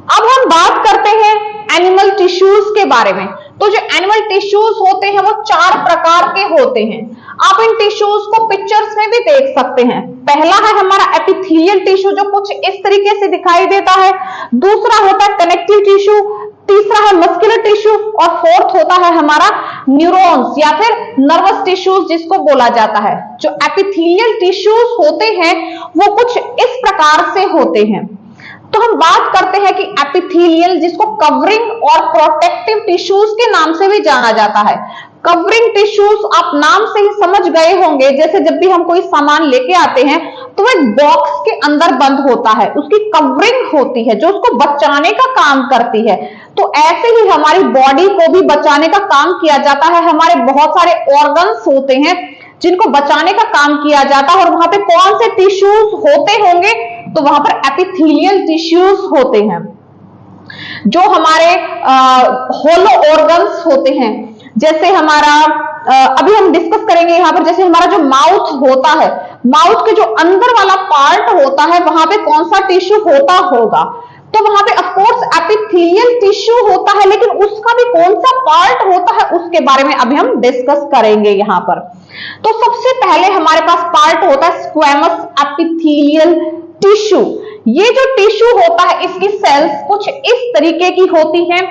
अब हम बात करते हैं एनिमल टिश्यूज के बारे में। तो जो एनिमल टिश्यूज होते हैं वो 4 प्रकार के होते हैं। आप इन टिश्यूज को पिक्चर्स में भी देख सकते हैं। पहला है हमारा एपिथेलियल टिश्यू जो कुछ इस तरीके से दिखाई देता है। दूसरा होता है कनेक्टिव टिश्यू, तीसरा है मस्कुलर टिश्यू और फोर्थ होता है हमारा न्यूरॉन्स या फिर नर्वस टिश्यूज जिसको बोला जाता है। जो एपिथेलियल टिश्यूज होते हैं वो कुछ इस प्रकार से होते हैं। तो हम बात करते हैं कि एपिथेलियल जिसको कवरिंग और प्रोटेक्टिव टिश्यूज के नाम से भी जाना जाता है। कवरिंग टिश्यूज आप नाम से ही समझ गए होंगे, जैसे जब भी हम कोई सामान लेके आते हैं तो वो एक बॉक्स के अंदर बंद होता है, उसकी कवरिंग होती है जो उसको बचाने का काम करती है। तो ऐसे ही हमारी बॉडी को भी बचाने का काम किया जाता है। हमारे बहुत सारे ऑर्गन्स होते हैं जिनको बचाने का काम किया जाता है और वहां पे कौन से टिश्यूज होते होंगे, तो वहां पर एपिथेलियल टिश्यूज होते हैं। जो हमारे होलो ऑर्गन्स होते हैं, जैसे हमारा अभी हम डिस्कस करेंगे यहाँ पर, जैसे हमारा जो माउथ होता है, माउथ के जो अंदर वाला पार्ट होता है वहां पे कौन सा टिश्यू होता होगा, तो वहां पे ऑफ कोर्स एपिथेलियल टिश्यू होता है, लेकिन उसका भी कौन सा पार्ट होता है उसके बारे में अभी हम डिस्कस करेंगे यहाँ पर। तो सबसे पहले हमारे पास पार्ट होता है स्क्वैमस एपिथेलियल टिश्यू। ये जो टिश्यू होता है इसकी सेल्स कुछ इस तरीके की होती हैं,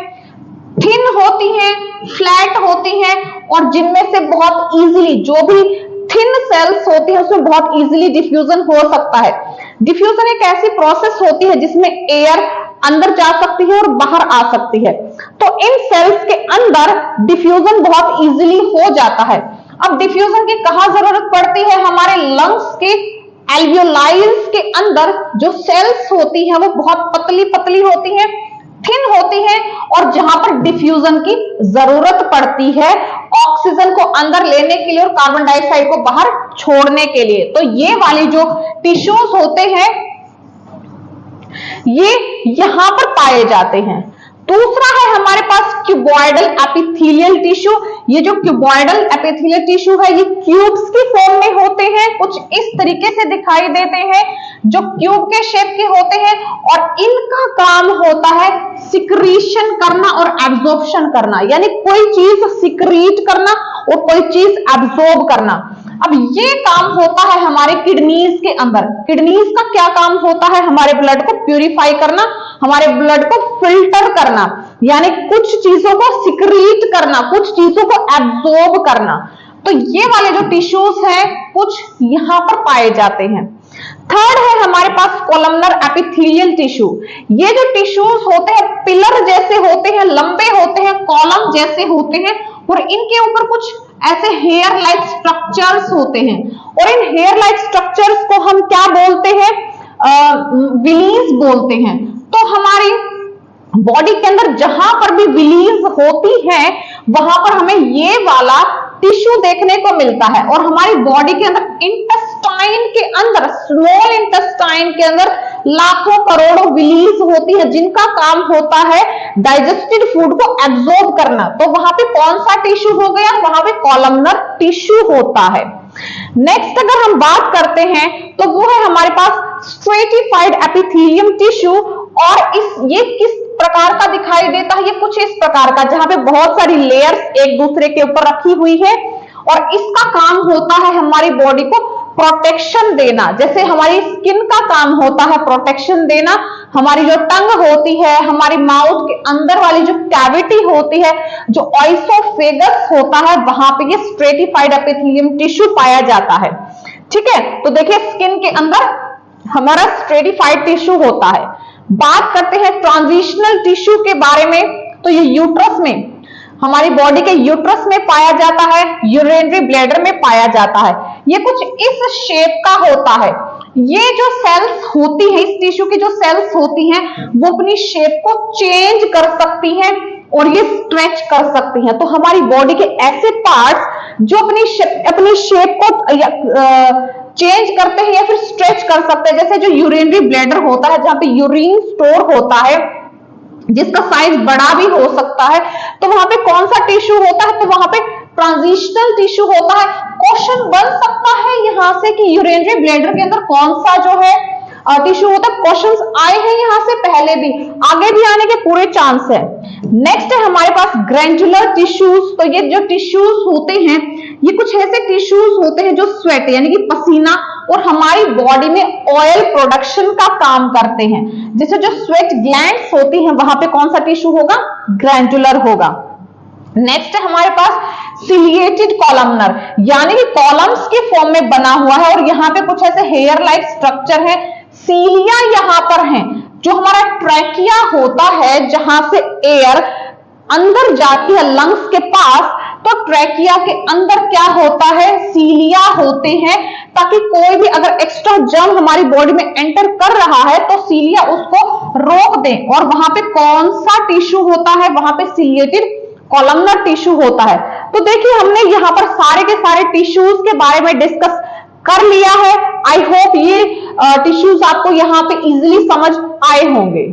थिन होती हैं, फ्लैट होती हैं और जिनमें से बहुत इजीली जो भी थिन सेल्स होती है उसमें बहुत इजीली डिफ्यूजन हो सकता है। डिफ्यूजन एक ऐसी प्रोसेस होती है जिसमें एयर अंदर जा सकती है और बाहर आ सकती है। तो इन सेल्स के अंदर डिफ्यूजन बहुत इजीली हो जाता है। अब डिफ्यूजन की कहां जरूरत पड़ती है, हमारे लंग्स के एल्वियोलाइज के अंदर जो सेल्स होती हैं वो बहुत पतली पतली होती हैं, थिन होती है और जहां पर डिफ्यूजन की जरूरत पड़ती है ऑक्सीजन को अंदर लेने के लिए और कार्बन डाइऑक्साइड को बाहर छोड़ने के लिए। तो ये वाली जो टिश्यूज होते हैं ये यहां पर पाए जाते हैं। दूसरा है हमारे पास क्यूबॉइडल एपिथेलियल टिश्यू। ये जो क्यूबॉइडल एपिथेलियल टिश्यू है ये क्यूब्स की फॉर्म में होते हैं, कुछ इस तरीके से दिखाई देते हैं, जो क्यूब के शेप के होते हैं और इनका काम होता है सिक्रीशन करना और एब्जॉर्प्शन करना, यानी कोई चीज सिक्रीट करना और कोई चीज एब्जॉर्ब करना। अब ये काम होता है हमारे किडनीज के अंदर। किडनीज का क्या काम होता है, हमारे ब्लड को प्यूरिफाई करना, हमारे ब्लड को फिल्टर करना, यानी कुछ चीजों को सिक्रीट करना, कुछ चीजों को एब्जॉर्ब करना। तो ये वाले जो टिश्यूज हैं कुछ यहां पर पाए जाते हैं। थर्ड है हमारे पास कोलमनर एपिथेलियल टिश्यू। ये जो टिश्यूज होते हैं पिलर जैसे होते हैं, लंबे होते हैं, कॉलम जैसे होते हैं और इनके ऊपर कुछ ऐसे हेयर लाइक स्ट्रक्चर्स होते हैं और इन हेयर लाइक स्ट्रक्चर्स को हम क्या बोलते हैं, विलीज बोलते हैं। तो हमारी बॉडी के अंदर जहां पर भी विलीज होती है वहां पर हमें ये वाला टिश्यू देखने को मिलता है और हमारी बॉडी के अंदर इंटेस्टाइन के अंदर, स्मॉल इंटेस्टाइन के अंदर लाखों करोड़ों विलीज होती है जिनका काम होता है डाइजेस्टेड फूड को एब्जॉर्ब करना। तो वहां पे कौन सा टिश्यू हो गया, वहां पे कॉलमनर टिश्यू होता है। नेक्स्ट अगर हम बात करते हैं तो वो है हमारे पास स्ट्रेटिफाइड एपिथेलियम टिश्यू और ये किस प्रकार का दिखाई देता है, ये कुछ इस प्रकार का, जहां पे बहुत सारी लेयर्स एक दूसरे के ऊपर रखी हुई है और इसका काम होता है हमारी बॉडी को प्रोटेक्शन देना। जैसे हमारी स्किन का काम होता है प्रोटेक्शन देना, हमारी जो टंग होती है, हमारी माउथ के अंदर वाली जो कैविटी होती है, जो ऑइसोफेगस होता है, वहां पे ये स्ट्रेटिफाइड एपिथेलियम टिश्यू पाया जाता है। ठीक है, तो देखिए स्किन के अंदर हमारा स्ट्रेटिफाइड टिश्यू होता है। बात करते हैं ट्रांजिशनल टिश्यू के बारे में, तो ये यूट्रस में, हमारी बॉडी के यूट्रस में पाया जाता है, यूरिनरी ब्लैडर में पाया जाता है। ये कुछ इस शेप का होता है। ये जो सेल्स होती है, इस टिश्यू की जो सेल्स होती हैं वो अपनी शेप को चेंज कर सकती हैं और ये स्ट्रेच कर सकती हैं। तो हमारी बॉडी के ऐसे पार्ट्स जो अपनी शेप को चेंज करते हैं या फिर स्ट्रेच कर सकते हैं, जैसे जो यूरिनरी ब्लैडर होता है जहां पे यूरिन स्टोर होता है जिसका साइज बड़ा भी हो सकता है, तो वहां पे कौन सा टिश्यू होता है, तो वहां पे ट्रांजिशनल टिश्यू होता है। क्वेश्चन बन सकता है यहां से कि यूरिनरी ब्लैडर के अंदर कौन सा जो है टिश्यू होता है। क्वेश्चंस आए हैं यहाँ से पहले भी, आगे भी आने के पूरे चांस है। नेक्स्ट है हमारे पास ग्रैंजुलर टिश्यूज। तो ये जो टिश्यूज होते हैं ये कुछ ऐसे टिश्यूज होते हैं जो स्वेट यानी कि पसीना और हमारी बॉडी में ऑयल प्रोडक्शन का काम करते हैं। जैसे जो स्वेट ग्लैंड्स होती हैं वहां पे कौन सा टिश्यू होगा, ग्रैंजुलर होगा। नेक्स्ट है हमारे पास सिलिएटेड कॉलमनर, यानी कि कॉलम्स के फॉर्म में बना हुआ है और यहाँ पे कुछ ऐसे हेयर लाइक स्ट्रक्चर है। सीलिया यहाँ पर है, जो हमारा ट्रैकिया होता है जहां से एयर अंदर जाती है लंग्स के पास, तो ट्रैकिया के अंदर क्या होता है, सीलिया होते हैं, ताकि कोई भी अगर एक्स्ट्रा जर्म हमारी बॉडी में एंटर कर रहा है तो सीलिया उसको रोक दे। और वहां पे कौन सा टिश्यू होता है, वहां पे सिलिएटेड कॉलमनर टिश्यू होता है। तो देखिए हमने यहाँ पर सारे के सारे टिश्यूज के बारे में डिस्कस कर लिया है। आई होप ये टिश्यूज आपको यहाँ पे इजीली समझ आए होंगे।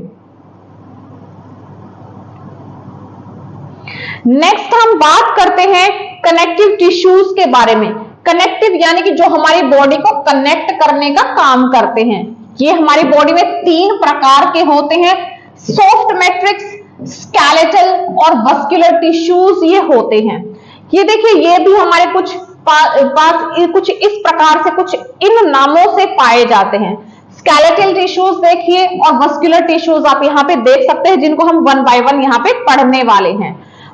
नेक्स्ट हम बात करते हैं कनेक्टिव टिश्यूज के बारे में। कनेक्टिव यानी कि जो हमारी बॉडी को कनेक्ट करने का काम करते हैं। ये हमारी बॉडी में 3 प्रकार के होते हैं, सॉफ्ट मैट्रिक्स, स्केलेटल और मस्कुलर टिश्यूज ये होते हैं। ये देखिए ये भी हमारे कुछ कुछ इस प्रकार से कुछ इन नामों से पाए जाते हैं। स्केलेटल टिश्यूज देखिए और मस्कुलर टिश्यूज आप यहाँ पे देख सकते हैं, जिनको हम 1 बाय 1 यहाँ पे पढ़ने वाले हैं।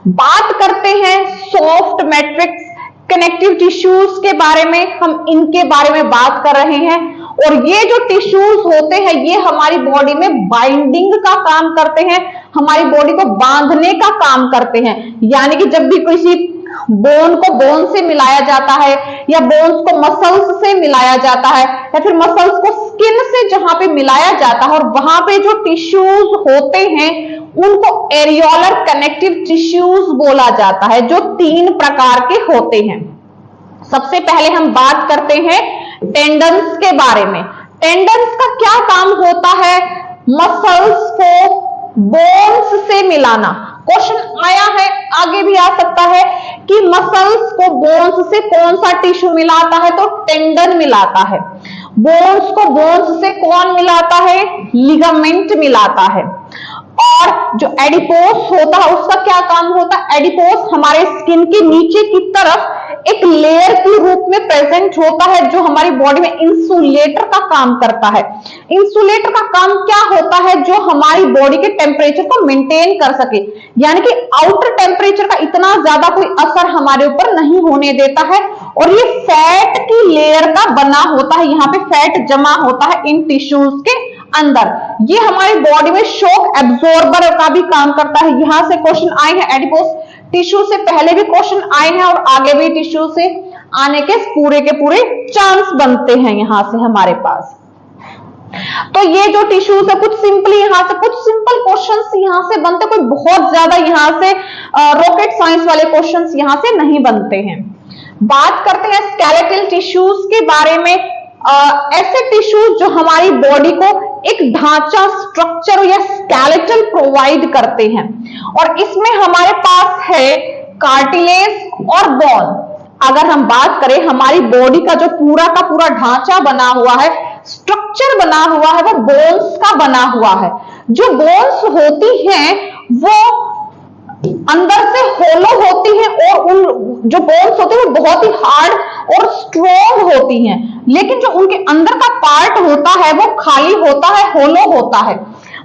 बात करते हैं सॉफ्ट मैट्रिक्स कनेक्टिव टिश्यूज के बारे में, हम इनके बारे में बात कर रहे हैं। और ये जो टिश्यूज होते हैं ये हमारी बॉडी में बाइंडिंग का काम करते हैं, हमारी बॉडी को बांधने का काम करते हैं। यानी कि जब भी किसी बोन को बोन से मिलाया जाता है या बोन्स को मसल्स से मिलाया जाता है या फिर मसल्स को स्किन से जहां पे मिलाया जाता है और वहां पे जो टिश्यूज होते हैं उनको एरियोलर कनेक्टिव टिश्यूज बोला जाता है, जो 3 प्रकार के होते हैं। सबसे पहले हम बात करते हैं टेंडन्स के बारे में। टेंडन्स का क्या काम होता है, मसल्स को बोन्स से मिलाना। क्वेश्चन आया है, आगे भी आ सकता है कि मसल्स को बोन्स से कौन सा टिश्यू मिलाता है, तो टेंडन मिलाता है। बोन्स को बोन्स से कौन मिलाता है, लिगामेंट मिलाता है। और जो एडिपोस होता है उसका क्या काम होता है, एडिपोस हमारे स्किन के नीचे की तरफ एक लेयर के रूप में प्रेजेंट होता है, जो हमारी बॉडी में इंसुलेटर का काम करता है। इंसुलेटर का काम क्या होता है, जो हमारी बॉडी के टेम्परेचर को मेंटेन कर सके, यानी कि आउटर टेम्परेचर का इतना ज्यादा कोई असर हमारे ऊपर नहीं होने देता है। और ये फैट की लेयर का बना होता है, यहाँ पे फैट जमा होता है इन टिश्यूज के अंदर। ये हमारी बॉडी में शॉक एब्जॉर्बर का भी काम करता है। यहां से क्वेश्चन आए हैं, एडिपोस टिश्यू से पहले भी क्वेश्चन आए हैं और आगे भी टिश्यू से आने के पूरे चांस बनते हैं यहां से हमारे पास। तो ये जो टिश्यूज है कुछ सिंपली यहां से कुछ सिंपल क्वेश्चंस यहां से बनते, कोई बहुत ज्यादा यहां से रॉकेट साइंस वाले क्वेश्चंस यहां से नहीं बनते हैं। बात करते हैं स्केलेटल टिश्यूज के बारे में। ऐसे टिश्यूज जो हमारी बॉडी को एक ढांचा, स्ट्रक्चर या स्केलेटल प्रोवाइड करते हैं, और इसमें हमारे पास है कार्टिलेज और बोन। अगर हम बात करें हमारी बॉडी का जो पूरा का पूरा ढांचा बना हुआ है, स्ट्रक्चर बना हुआ है, वो बोन्स का बना हुआ है। जो बोन्स होती हैं वो अंदर से होलो होती हैं और उन जो बोन्स होते हैं वो बहुत ही हार्ड और स्ट्रॉन्ग होती हैं, लेकिन जो उनके अंदर का पार्ट होता है वो खाली होता है, होलो होता है।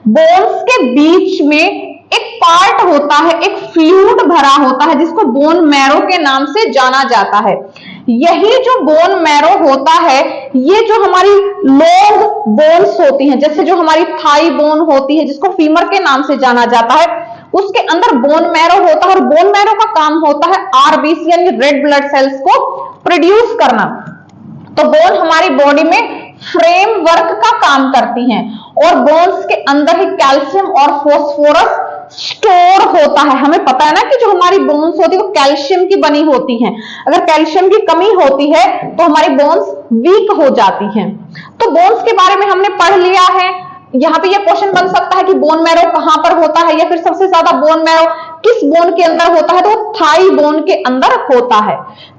बोन्स के बीच में एक पार्ट होता है, एक फ्लूइड भरा होता है, जिसको बोन मैरो के नाम से जाना जाता है। यही जो बोन मैरो होता है, ये जो हमारी लॉन्ग बोन्स होती हैं, जैसे जो हमारी थाई बोन होती है जिसको फीमर के नाम से जाना जाता है, उसके अंदर बोन मैरो होता है। और बोन मैरो का काम होता है आरबीसी यानी रेड ब्लड सेल्स को प्रोड्यूस करना। तो बोन हमारी बॉडी में फ्रेमवर्क का काम करती हैं और बोन्स के अंदर ही कैल्शियम और फास्फोरस स्टोर होता है। हमें पता है ना कि जो हमारी बोन्स होती है वो कैल्शियम की बनी होती हैं। अगर कैल्शियम की कमी होती है तो हमारी बोन्स वीक हो जाती हैं। तो बोन्स के बारे में हमने पढ़ लिया है। यहाँ पे ये क्वेश्चन बन सकता है कि बोन मैरो कहां पर होता है, या फिर सबसे ज्यादा बोन मैरो किस बोन के अंदर होता है, तो वो थाई बोन के अंदर होता है।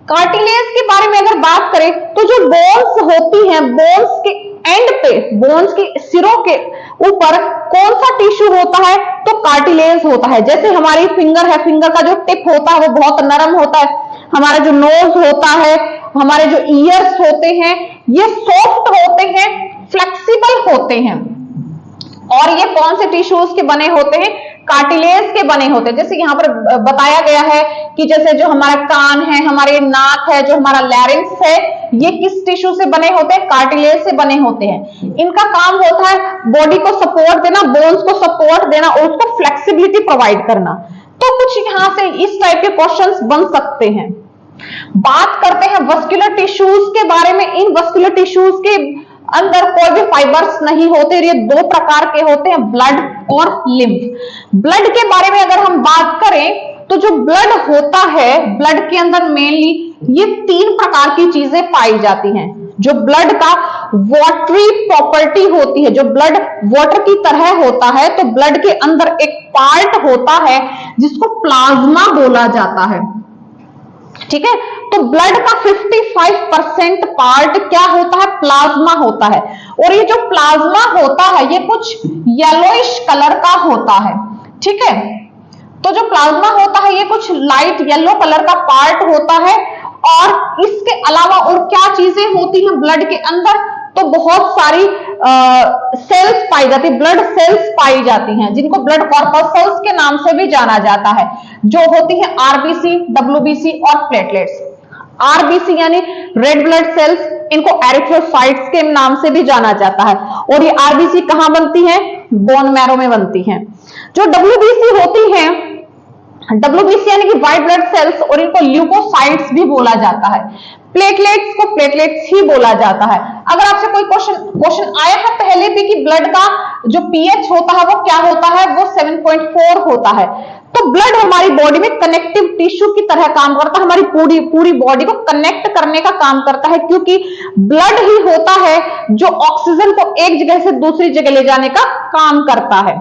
कार्टिलेज के बारे में अगर बात करें तो जो बोन्स होती हैं, बोन्स के एंड पे, बोन्स के सिरों के ऊपर कौन सा टिश्यू होता है? तो कार्टिलेज होता है। जैसे हमारी फिंगर है, फिंगर का जो टिप होता है वो बहुत नरम होता है, हमारा जो नोज होता है, हमारे जो ईयर्स होते हैं, ये सॉफ्ट होते हैं, फ्लेक्सिबल होते हैं। और ये कौन से टिश्यूज के बने होते हैं? कार्टिलेज के बने होते हैं। जैसे यहाँ पर बताया गया है कि जैसे जो हमारा कान है, हमारे नाक है, जो हमारा लैरिंक्स है, ये किस टिश्यू से बने होते हैं? कार्टिलेज से बने होते हैं। इनका काम होता है बॉडी को सपोर्ट देना, बोन्स को सपोर्ट देना और उसको फ्लेक्सिबिलिटी प्रोवाइड करना। तो कुछ यहां से इस टाइप के क्वेश्चंस बन सकते हैं। बात करते हैं वस्कुलर टिश्यूज के बारे में। इन वस्कुलर टिश्यूज के अंदर कोई भी फाइबर्स नहीं होते। ये दो प्रकार के होते हैं, ब्लड और लिम्फ। ब्लड के बारे में अगर हम बात करें तो जो ब्लड होता है, ब्लड के अंदर मेनली ये 3 प्रकार की चीजें पाई जाती हैं। जो ब्लड का वाटरी प्रॉपर्टी होती है, जो ब्लड वाटर की तरह होता है, तो ब्लड के अंदर एक पार्ट होता है जिसको प्लाज्मा बोला जाता है। ठीक है, तो ब्लड का 55% पार्ट क्या होता है? प्लाज्मा होता है। और ये जो प्लाज्मा होता है ये कुछ येलोइश कलर का होता है। ठीक है, तो जो प्लाज्मा होता है ये कुछ लाइट येलो कलर का पार्ट होता है। और इसके अलावा और क्या चीजें होती हैं ब्लड के अंदर? तो बहुत सारी सेल्स पाई जाती है, ब्लड सेल्स पाई जाती हैं, जिनको ब्लड कॉर्पस्कल्स के नाम से भी जाना जाता है, जो होती है आरबीसी, डब्ल्यूबीसी और प्लेटलेट्स। आरबीसी यानी रेड ब्लड सेल्स, इनको एरिथ्रोसाइट्स के नाम से भी जाना जाता है। और ये आरबीसी कहां बनती है? बोन मैरो में बनती है। जो डब्ल्यूबीसी होती है, डब्ल्यूबीसी यानी कि व्हाइट ब्लड सेल्स, और इनको ल्यूकोसाइट्स भी बोला जाता है। प्लेटलेट्स को प्लेटलेट्स ही बोला जाता है। अगर आपसे कोई क्वेश्चन आया है पहले भी कि ब्लड का जो पीएच होता है वो क्या होता है? वो 7.4 होता है। तो ब्लड हमारी बॉडी में कनेक्टिव टिश्यू की तरह काम करता है, हमारी पूरी बॉडी को कनेक्ट करने का काम करता है, क्योंकि ब्लड ही होता है जो ऑक्सीजन को एक जगह से दूसरी जगह ले जाने का काम करता है।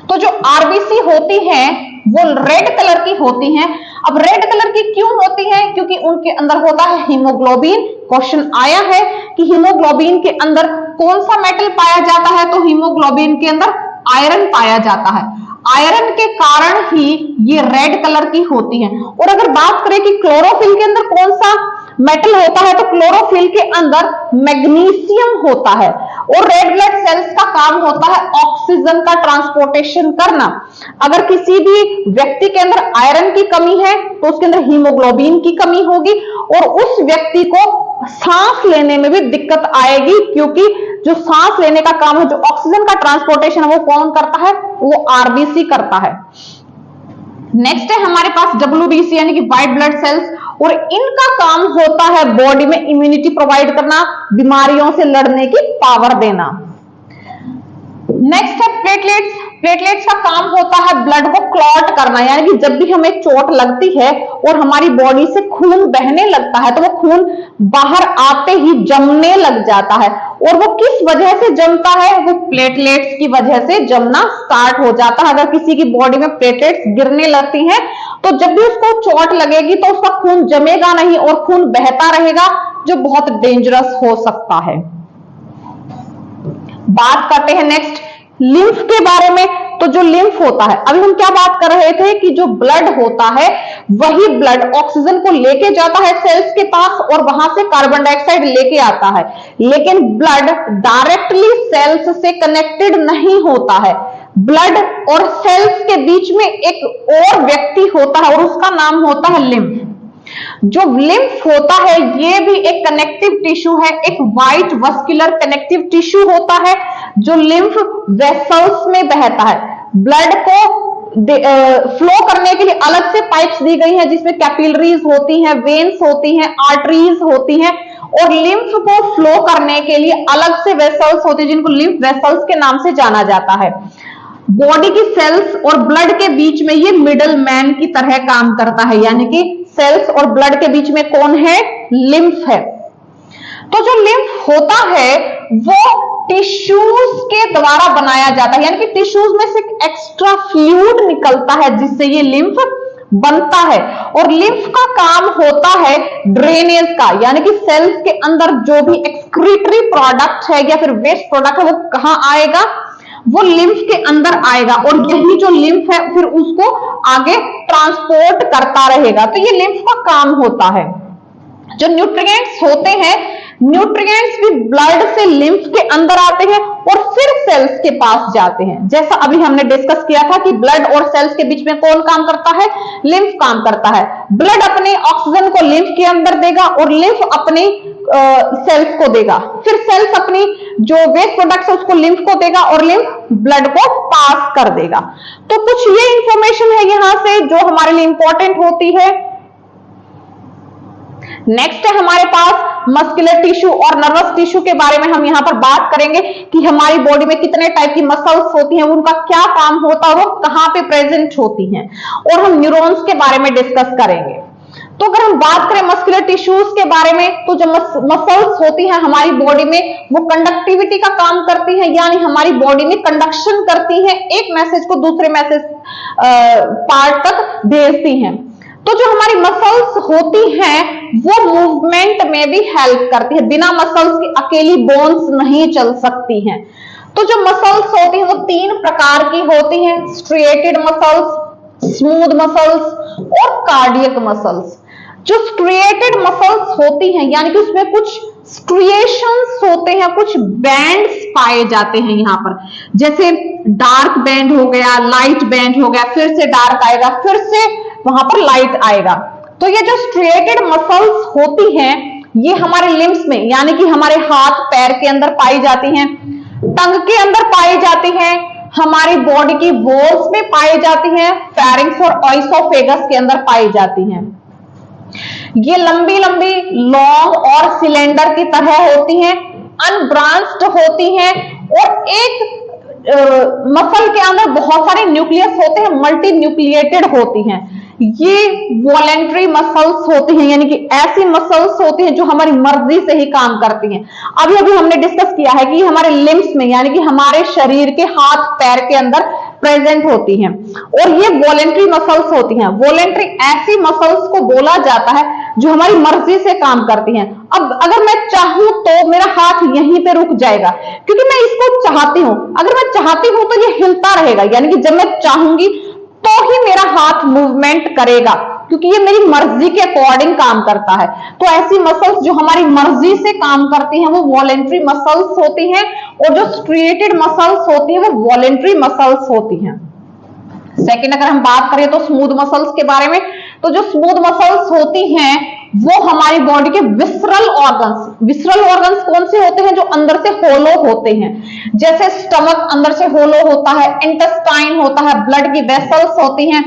तो जो आरबीसी होती हैं वो रेड कलर की होती हैं। अब रेड कलर की क्यों होती हैं? क्योंकि उनके अंदर होता है हीमोग्लोबिन। क्वेश्चन आया है कि हीमोग्लोबिन के अंदर कौन सा मेटल पाया जाता है? तो हीमोग्लोबिन के अंदर आयरन पाया जाता है। आयरन के कारण ही ये रेड कलर की होती हैं। और अगर बात करें कि क्लोरोफिल के अंदर कौन सा मेटल होता है, तो क्लोरोफिल के अंदर मैग्नीशियम होता है। और रेड ब्लड सेल्स का काम होता है ऑक्सीजन का ट्रांसपोर्टेशन करना। अगर किसी भी व्यक्ति के अंदर आयरन की कमी है तो उसके अंदर हीमोग्लोबिन की कमी होगी और उस व्यक्ति को सांस लेने में भी दिक्कत आएगी, क्योंकि जो सांस लेने का काम है, जो ऑक्सीजन का ट्रांसपोर्टेशन है, वो कौन करता है? वो आरबीसी करता है। नेक्स्ट है हमारे पास डब्ल्यूबीसी यानी कि व्हाइट ब्लड सेल्स, और इनका काम होता है बॉडी में इम्यूनिटी प्रोवाइड करना, बीमारियों से लड़ने की पावर देना। नेक्स्ट है प्लेटलेट्स। प्लेटलेट्स का काम होता है ब्लड को क्लॉट करना, यानी कि जब भी हमें चोट लगती है और हमारी बॉडी से खून बहने लगता है तो वो खून बाहर आते ही जमने लग जाता है। और वो किस वजह से जमता है? वो प्लेटलेट्स की वजह से जमना स्टार्ट हो जाता है। अगर किसी की बॉडी में प्लेटलेट्स गिरने लगती हैं तो जब भी उसको चोट लगेगी तो उसका खून जमेगा नहीं और खून बहता रहेगा, जो बहुत डेंजरस हो सकता है। बात करते हैं नेक्स्ट लिम्फ के बारे में। तो जो लिम्फ होता है, अभी हम क्या बात कर रहे थे कि जो ब्लड होता है वही ब्लड ऑक्सीजन को लेके जाता है सेल्स के पास और वहां से कार्बन डाइऑक्साइड लेके आता है, लेकिन ब्लड डायरेक्टली सेल्स से कनेक्टेड नहीं होता है। ब्लड और सेल्स के बीच में एक और व्यक्ति होता है और उसका नाम होता है लिम्फ। जो लिम्फ होता है ये भी एक कनेक्टिव टिश्यू है, एक व्हाइट वस्कुलर कनेक्टिव टिश्यू होता है जो लिम्फ वेसल्स में बहता है। ब्लड को फ्लो करने के लिए अलग से पाइप्स दी गई हैं जिसमें कैपिलरीज होती हैं, वेन्स होती हैं, आर्टरीज होती हैं, और लिम्फ को फ्लो करने के लिए अलग से वेसल्स होती हैं जिनको लिम्फ वेसल्स के नाम से जाना जाता है। बॉडी की सेल्स और ब्लड के बीच में ये मिडल मैन की तरह काम करता है, यानी कि सेल्स और ब्लड के बीच में कौन है? लिम्फ है। तो जो लिम्फ होता है वो टिश्यूज के द्वारा बनाया जाता है, यानी कि टिश्यूज में से एक्स्ट्रा फ्लूइड निकलता है जिससे ये लिम्फ बनता है। और लिम्फ का काम होता है ड्रेनेज का, यानी कि सेल्स के अंदर जो भी एक्सक्रीटरी प्रोडक्ट है या फिर वेस्ट प्रोडक्ट है वो कहां आएगा, वो लिम्फ के अंदर आएगा, और यही जो लिम्फ है फिर उसको आगे ट्रांसपोर्ट करता रहेगा। तो ये लिम्फ का काम होता है। जो न्यूट्रिएंट्स होते हैं, न्यूट्रिएंट्स भी ब्लड से लिम्फ के अंदर आते हैं और फिर सेल्स के पास जाते हैं। जैसा अभी हमने डिस्कस किया था कि ब्लड और सेल्स के बीच में कौन काम करता है, लिम्फ काम करता है। ब्लड अपने ऑक्सीजन को लिम्फ के अंदर देगा और लिम्फ अपनी सेल्स को देगा, फिर सेल्स अपनी जो वेस्ट प्रोडक्ट्स है उसको लिम्फ को देगा और लिम्फ ब्लड को पास कर देगा। तो कुछ ये इंफॉर्मेशन है यहां से जो हमारे लिए इंपॉर्टेंट होती है। नेक्स्ट है हमारे पास मस्कुलर टिश्यू और नर्वस टिश्यू के बारे में हम यहां पर बात करेंगे कि हमारी बॉडी में कितने टाइप की मसल्स होती हैं, उनका क्या काम होता है, वो कहां पे प्रेजेंट होती हैं, और हम न्यूरॉन्स के बारे में डिस्कस करेंगे। तो अगर हम बात करें मस्कुलर टिश्यूज के बारे में, तो जो मसल्स होती हैं हमारी बॉडी में वो कंडक्टिविटी का काम करती हैं, यानी हमारी बॉडी में कंडक्शन करती हैं, एक मैसेज को दूसरे मैसेज पार्ट तक भेजती हैं। तो जो हमारी मसल्स होती हैं वो मूवमेंट में भी हेल्प करती है, बिना मसल्स के अकेली बोन्स नहीं चल सकती हैं। तो जो मसल्स होती हैं वो 3 प्रकार की होती हैं, स्ट्रिएटेड मसल्स, स्मूथ मसल्स और कार्डियक मसल्स। जो स्ट्रिएटेड मसल्स होती हैं यानी कि उसमें कुछ स्ट्रिएशंस होते हैं, कुछ बैंड्स पाए जाते हैं यहां पर, जैसे डार्क बैंड हो गया, लाइट बैंड हो गया, फिर से डार्क आएगा, फिर से वहां पर लाइट आएगा। तो ये जो स्ट्रिएटेड मसल्स होती हैं ये हमारे लिम्स में यानी कि हमारे हाथ पैर के अंदर पाई जाती हैं, टंग के अंदर पाई जाती हैं, हमारी बॉडी की वॉल्स में पाई जाती हैं, फेरिंक्स और ऑइसोफेगस के अंदर पाई जाती हैं। ये लंबी लंबी लॉन्ग और सिलेंडर की तरह होती हैं, अनब्रांच्ड होती हैं, और एक मसल के अंदर बहुत सारे न्यूक्लियस होते हैं, मल्टी न्यूक्लिएटेड होती हैं। ये वॉलेंट्री मसल्स होती हैं, यानी कि ऐसी मसल्स होती हैं जो हमारी मर्जी से ही काम करती हैं। अभी अभी हमने डिस्कस किया है कि हमारे लिम्स में यानी कि हमारे शरीर के हाथ पैर के अंदर प्रेजेंट होती हैं, और ये वॉलेंट्री मसल्स होती हैं। वॉलेंट्री ऐसी मसल्स को बोला जाता है जो हमारी मर्जी से काम करती हैं। अब अगर मैं चाहूं तो मेरा हाथ यहीं पे रुक जाएगा क्योंकि मैं इसको चाहती हूं, अगर मैं चाहती हूं तो ये हिलता रहेगा, यानी कि जब मैं चाहूंगी तो ही मेरा हाथ मूवमेंट करेगा, क्योंकि ये मेरी मर्जी के अकॉर्डिंग काम करता है। तो ऐसी मसल्स जो हमारी मर्जी से काम करती हैं वो वॉलेंट्री मसल्स होती हैं, और जो स्ट्रिएटेड मसल्स होती हैं वो वॉलेंट्री मसल्स होती हैं। सेकंड अगर हम बात करें तो स्मूथ मसल्स के बारे में, तो जो स्मूथ मसल्स होती हैं वो हमारी बॉडी के विसरल ऑर्गन्स कौन से होते हैं, जो अंदर से होलो होते हैं, जैसे स्टमक अंदर से होलो होता है, इंटेस्टाइन होता है, ब्लड की वेसल्स होती हैं,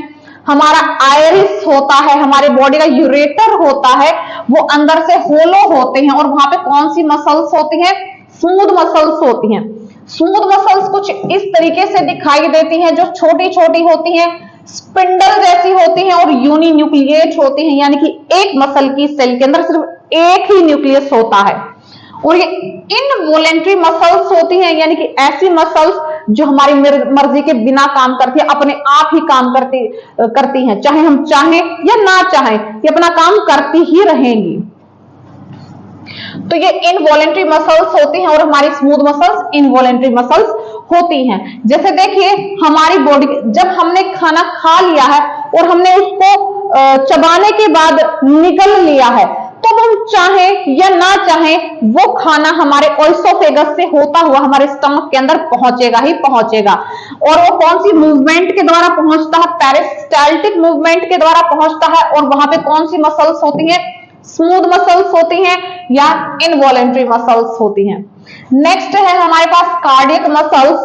हमारा आयरिस होता है, हमारे बॉडी का यूरेटर होता है, वो अंदर से होलो होते हैं, और वहां पे कौन सी मसल्स होती हैं, स्मूथ मसल्स होती हैं। स्मूथ मसल्स कुछ इस तरीके से दिखाई देती हैं, जो छोटी छोटी होती हैं, स्पिंडल जैसी होती हैं और यूनिन्यूक्लिएट होती हैं, यानी कि एक मसल की सेल के अंदर सिर्फ एक ही न्यूक्लियस होता है। और ये इनवॉलेंट्री मसल्स होती हैं, यानी कि ऐसी मसल्स जो हमारी मर्जी के बिना काम करती है, अपने आप ही काम करती हैं, चाहे हम चाहें या ना चाहें, ये अपना काम करती ही रहेंगी। तो ये इनवॉलेंट्री मसल्स होती हैं और हमारी स्मूथ मसल्स इनवॉलेंट्री मसल्स होती हैं। जैसे देखिए हमारी बॉडी, जब हमने खाना खा लिया है और हमने उसको चबाने के बाद निगल लिया है, तो हम चाहें या ना चाहें वो खाना हमारे ऑइसोफेगस से होता हुआ हमारे स्टमक के अंदर पहुंचेगा ही पहुंचेगा। और वो कौन सी मूवमेंट के द्वारा पहुंचता है, पेरिस्टाल्टिक मूवमेंट के द्वारा पहुंचता है, और वहां पे कौन सी मसल्स होती हैं, स्मूथ मसल्स होती हैं या इनवॉलेंट्री मसल्स होती हैं। नेक्स्ट है हमारे पास कार्डियक मसल्स।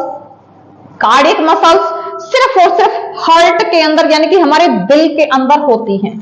कार्डियक मसल्स सिर्फ और सिर्फ हार्ट के अंदर यानी कि हमारे दिल के अंदर होती हैं।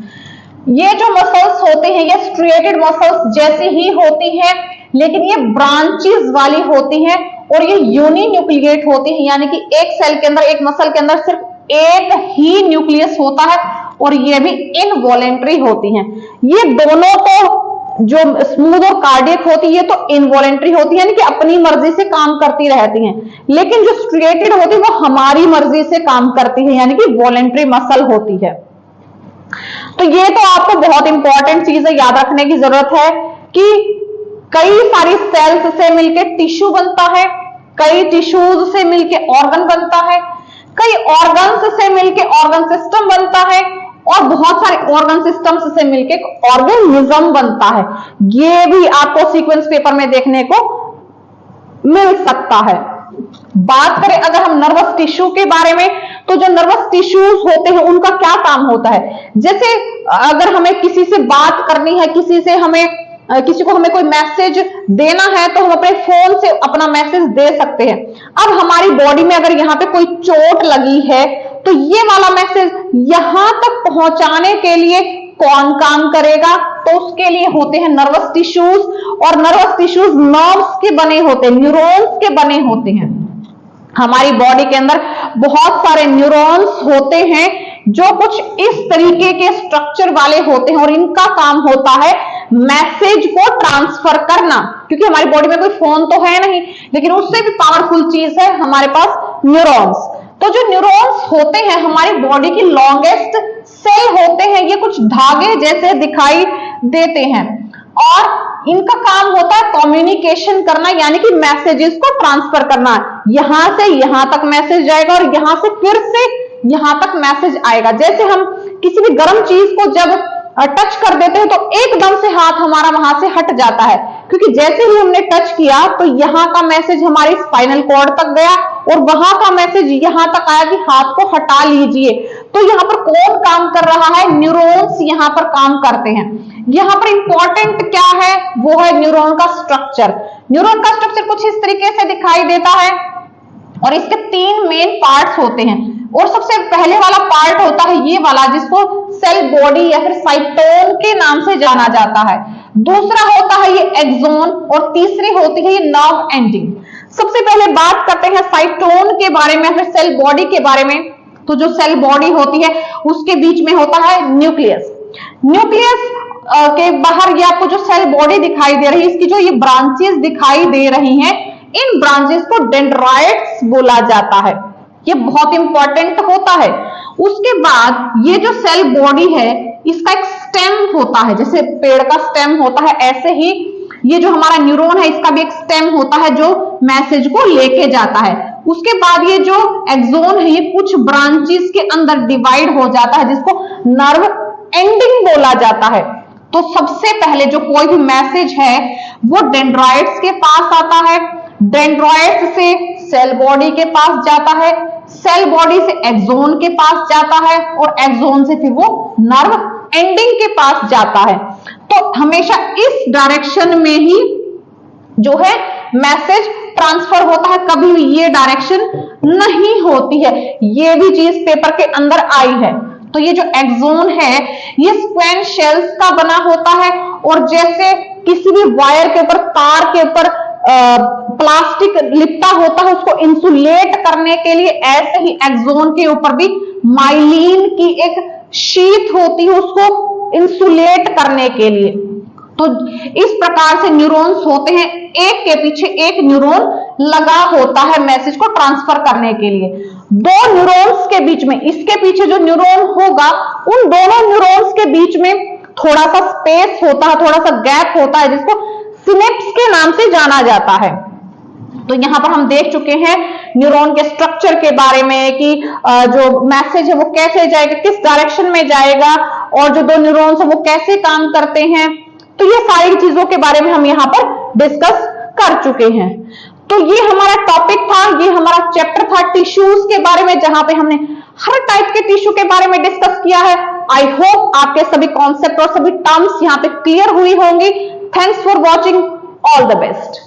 ये जो मसल्स होते हैं ये स्ट्रिएटेड मसल्स जैसी ही होती हैं, लेकिन ये ब्रांचेस वाली होती हैं और ये यूनिन्यूक्लिएट होती हैं, यानी कि एक सेल के अंदर, एक मसल के अंदर सिर्फ एक ही न्यूक्लियस होता है, और ये भी इनवॉलेंट्री होती हैं। ये दोनों तो जो स्मूथ और कार्डियक होती है ये तो इनवॉलेंट्री होती है, यानी कि अपनी मर्जी से काम करती रहती हैं, लेकिन जो स्ट्रिएटेड होती है वो हमारी मर्जी से काम करती है, यानी कि वॉलेंट्री मसल होती है। तो ये तो आपको बहुत इंपॉर्टेंट चीज है, याद रखने की जरूरत है कि कई सारी सेल्स से मिलकर टिश्यू बनता है, कई टिश्यूज से मिलकर ऑर्गन बनता है, कई ऑर्गन्स से मिलकर ऑर्गन सिस्टम बनता है, और बहुत सारे ऑर्गन सिस्टम्स से मिलकर ऑर्गेनिज्म बनता है। ये भी आपको सीक्वेंस पेपर में देखने को मिल सकता है। बात करें अगर हम नर्वस टिश्यू के बारे में, तो जो नर्वस टिश्यूज होते हैं उनका क्या काम होता है। जैसे अगर हमें किसी से बात करनी है, किसी को हमें कोई मैसेज देना है, तो हम अपने फोन से अपना मैसेज दे सकते हैं। अब हमारी बॉडी में अगर यहाँ पे कोई चोट लगी है, तो ये वाला मैसेज यहां तक पहुंचाने के लिए कौन काम करेगा, तो उसके लिए होते हैं नर्वस टिश्यूज, और नर्वस टिश्यूज नर्व्स के बने होते हैं, न्यूरॉन्स के बने होते हैं। हमारी बॉडी के अंदर बहुत सारे न्यूरॉन्स होते हैं जो कुछ इस तरीके के स्ट्रक्चर वाले होते हैं, और इनका काम होता है मैसेज को ट्रांसफर करना। क्योंकि हमारी बॉडी में कोई फोन तो है नहीं, लेकिन उससे भी पावरफुल चीज है हमारे पास न्यूरॉन्स। तो जो न्यूरॉन्स होते हैं हमारी बॉडी की लॉन्गेस्ट सेल होते हैं, ये कुछ धागे जैसे दिखाई देते हैं, और इनका काम होता है कम्युनिकेशन करना, यानी कि मैसेजेस को ट्रांसफर करना। यहां से यहां तक मैसेज जाएगा और यहां से फिर से यहां तक मैसेज आएगा। जैसे हम किसी भी गर्म चीज को जब टच कर देते हैं तो एकदम से हाथ हमारा वहां से हट जाता है, क्योंकि जैसे ही हमने टच किया तो यहाँ का मैसेज हमारे स्पाइनल कॉर्ड तक गया, और वहां का मैसेज यहां तक आया कि हाथ को हटा लीजिए। तो यहाँ पर कौन काम कर रहा है, न्यूरॉन्स यहाँ पर काम करते हैं। यहाँ पर इंपॉर्टेंट क्या है, वो है न्यूरॉन का स्ट्रक्चर। न्यूरॉन का स्ट्रक्चर कुछ इस तरीके से दिखाई देता है, और इसके 3 मेन पार्ट्स होते हैं। और सबसे पहले वाला पार्ट होता है ये वाला, जिसको सेल बॉडी या फिर साइटोन के नाम से जाना जाता है। दूसरा होता है ये एक्सोन, और तीसरी होती है ये नर्व एंडिंग। सबसे पहले बात करते हैं साइटोन के बारे में, फिर सेल बॉडी के बारे में। तो जो सेल बॉडी होती है उसके बीच में होता है न्यूक्लियस। न्यूक्लियस के बाहर ये आपको जो सेल बॉडी दिखाई दे रही है, इसकी जो ये ब्रांचेस दिखाई दे रही हैं, इन ब्रांचेस को डेंड्राइट्स बोला जाता है। ये बहुत इंपॉर्टेंट होता है। उसके बाद ये जो सेल बॉडी है इसका एक स्टेम होता है, जैसे पेड़ का स्टेम होता है, ऐसे ही ये जो हमारा न्यूरॉन है इसका भी एक स्टेम होता है जो मैसेज को लेके जाता है। उसके बाद ये जो एक्सोन है ये कुछ ब्रांचेस के अंदर डिवाइड हो जाता है, जिसको नर्व एंडिंग बोला जाता है। तो सबसे पहले जो कोई भी मैसेज है वो डेंड्राइट्स के पास आता है, डेंड्राइट्स से सेल बॉडी के पास जाता है, सेल बॉडी से एक्सोन के पास जाता है, और एक्सोन से फिर वो नर्व एंडिंग के पास जाता है। तो हमेशा इस डायरेक्शन में ही जो है मैसेज ट्रांसफर होता है, कभी भी ये डायरेक्शन नहीं होती है। ये भी चीज पेपर के अंदर आई है। तो ये जो एक्सोन है ये स्क्वेंच शेल्स का बना होता है, और जैसे किसी भी वायर के ऊपर, तार के ऊपर प्लास्टिक लिपटा होता है उसको इंसुलेट करने के लिए, ऐसे ही एक्सोन के ऊपर भी माइलिन की एक शीट होती है उसको इंसुलेट करने के लिए। तो इस प्रकार से न्यूरॉन्स होते हैं, एक के पीछे एक न्यूरॉन लगा होता है मैसेज को ट्रांसफर करने के लिए। 2 न्यूरॉन्स के बीच में, इसके पीछे जो न्यूरॉन होगा उन दोनों न्यूरॉन्स के बीच में थोड़ा सा स्पेस होता है, थोड़ा सा गैप होता है, जिसको सिनेप्स के नाम से जाना जाता है। तो यहां पर हम देख चुके हैं न्यूरॉन के स्ट्रक्चर के बारे में कि जो मैसेज है वो कैसे जाएगा, किस डायरेक्शन में जाएगा, और जो 2 न्यूरॉन्स है वो कैसे काम करते हैं। तो ये सारी चीजों के बारे में हम यहाँ पर डिस्कस कर चुके हैं। तो ये हमारा टॉपिक था, ये हमारा चैप्टर था टिश्यूज के बारे में, जहां पे हमने हर टाइप के टिश्यू के बारे में डिस्कस किया है। आई होप आपके सभी कॉन्सेप्ट और सभी टर्म्स यहाँ पे क्लियर हुई होंगी। Thanks for watching, all the best.